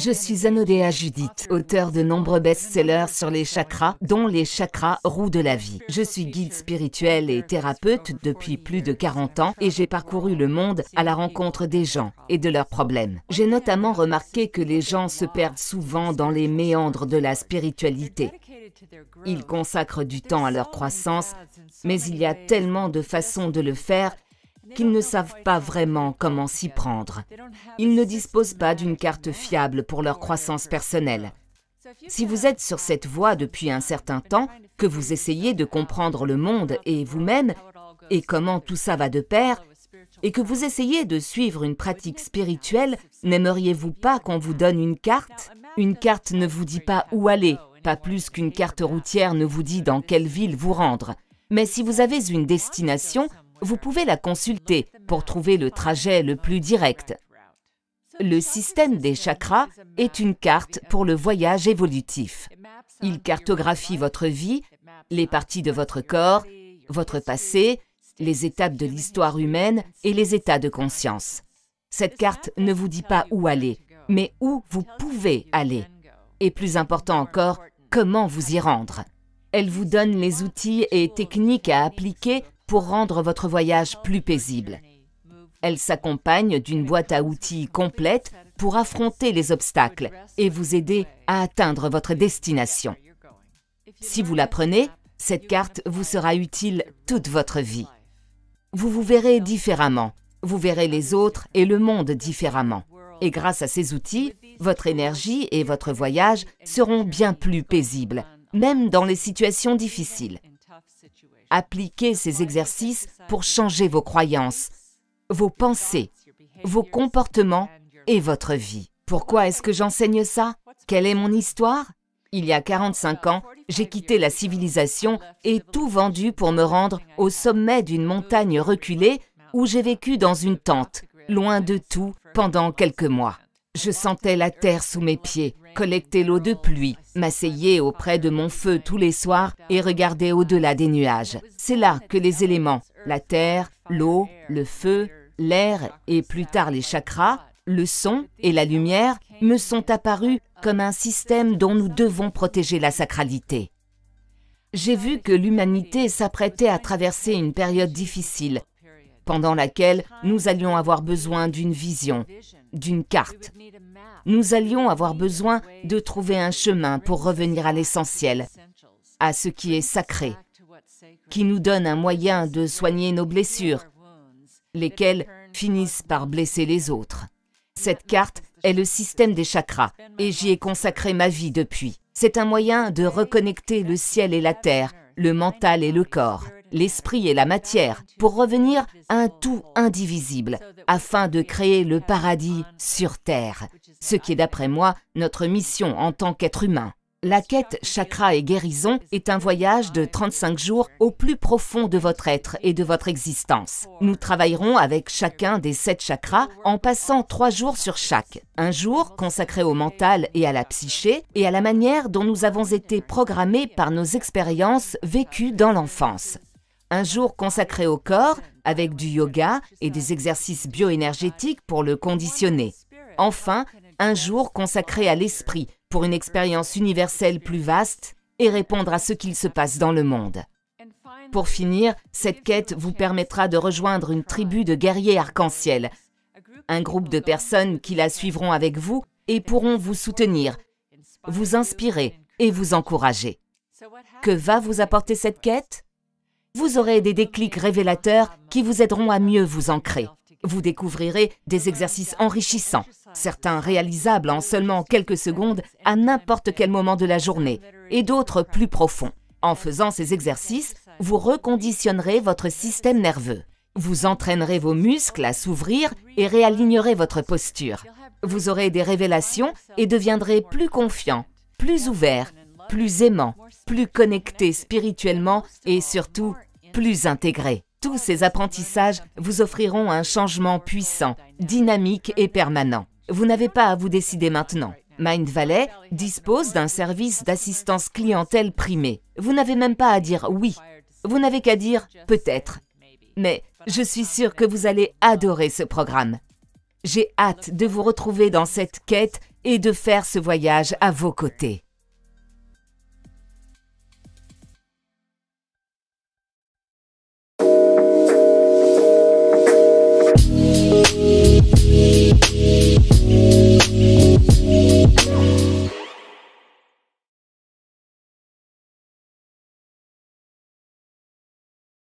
Je suis Anodea Judith, auteure de nombreux best-sellers sur les chakras, dont les chakras roue de la vie. Je suis guide spirituel et thérapeute depuis plus de 40 ans et j'ai parcouru le monde à la rencontre des gens et de leurs problèmes. J'ai notamment remarqué que les gens se perdent souvent dans les méandres de la spiritualité. Ils consacrent du temps à leur croissance, mais il y a tellement de façons de le faire qu'ils ne savent pas vraiment comment s'y prendre. Ils ne disposent pas d'une carte fiable pour leur croissance personnelle. Si vous êtes sur cette voie depuis un certain temps, que vous essayez de comprendre le monde et vous-même, et comment tout ça va de pair, et que vous essayez de suivre une pratique spirituelle, n'aimeriez-vous pas qu'on vous donne une carte? Une carte ne vous dit pas où aller, pas plus qu'une carte routière ne vous dit dans quelle ville vous rendre. Mais si vous avez une destination, vous pouvez la consulter pour trouver le trajet le plus direct. Le système des chakras est une carte pour le voyage évolutif. Il cartographie votre vie, les parties de votre corps, votre passé, les étapes de l'histoire humaine et les états de conscience. Cette carte ne vous dit pas où aller, mais où vous pouvez aller. Et plus important encore, comment vous y rendre. Elle vous donne les outils et techniques à appliquer pour rendre votre voyage plus paisible. Elle s'accompagne d'une boîte à outils complète pour affronter les obstacles et vous aider à atteindre votre destination. Si vous la prenez, cette carte vous sera utile toute votre vie. Vous vous verrez différemment, vous verrez les autres et le monde différemment. Et grâce à ces outils, votre énergie et votre voyage seront bien plus paisibles, même dans les situations difficiles. Appliquez ces exercices pour changer vos croyances, vos pensées, vos comportements et votre vie. Pourquoi est-ce que j'enseigne ça? Quelle est mon histoire? Il y a 45 ans, j'ai quitté la civilisation et tout vendu pour me rendre au sommet d'une montagne reculée où j'ai vécu dans une tente, loin de tout, pendant quelques mois. Je sentais la terre sous mes pieds, collecter l'eau de pluie, m'asseyais auprès de mon feu tous les soirs et regardais au-delà des nuages. C'est là que les éléments, la terre, l'eau, le feu, l'air et plus tard les chakras, le son et la lumière me sont apparus comme un système dont nous devons protéger la sacralité. J'ai vu que l'humanité s'apprêtait à traverser une période difficile, pendant laquelle nous allions avoir besoin d'une vision, d'une carte. Nous allions avoir besoin de trouver un chemin pour revenir à l'essentiel, à ce qui est sacré, qui nous donne un moyen de soigner nos blessures, lesquelles finissent par blesser les autres. Cette carte est le système des chakras et j'y ai consacré ma vie depuis. C'est un moyen de reconnecter le ciel et la terre, le mental et le corps, l'esprit et la matière, pour revenir à un tout indivisible, afin de créer le paradis sur terre, ce qui est d'après moi notre mission en tant qu'être humain. La quête chakra et guérison est un voyage de 35 jours au plus profond de votre être et de votre existence. Nous travaillerons avec chacun des 7 chakras en passant 3 jours sur chaque. Un jour consacré au mental et à la psyché et à la manière dont nous avons été programmés par nos expériences vécues dans l'enfance. Un jour consacré au corps avec du yoga et des exercices bioénergétiques pour le conditionner. Enfin, un jour consacré à l'esprit pour une expérience universelle plus vaste et répondre à ce qu'il se passe dans le monde. Pour finir, cette quête vous permettra de rejoindre une tribu de guerriers arc-en-ciel, un groupe de personnes qui la suivront avec vous et pourront vous soutenir, vous inspirer et vous encourager. Que va vous apporter cette quête? Vous aurez des déclics révélateurs qui vous aideront à mieux vous ancrer. Vous découvrirez des exercices enrichissants, certains réalisables en seulement quelques secondes à n'importe quel moment de la journée, et d'autres plus profonds. En faisant ces exercices, vous reconditionnerez votre système nerveux. Vous entraînerez vos muscles à s'ouvrir et réalignerez votre posture. Vous aurez des révélations et deviendrez plus confiant, plus ouvert, plus aimant, plus connecté spirituellement et surtout plus intégré. Tous ces apprentissages vous offriront un changement puissant, dynamique et permanent. Vous n'avez pas à vous décider maintenant. Mindvalley dispose d'un service d'assistance clientèle primé. Vous n'avez même pas à dire oui. Vous n'avez qu'à dire peut-être. Mais je suis sûre que vous allez adorer ce programme. J'ai hâte de vous retrouver dans cette quête et de faire ce voyage à vos côtés.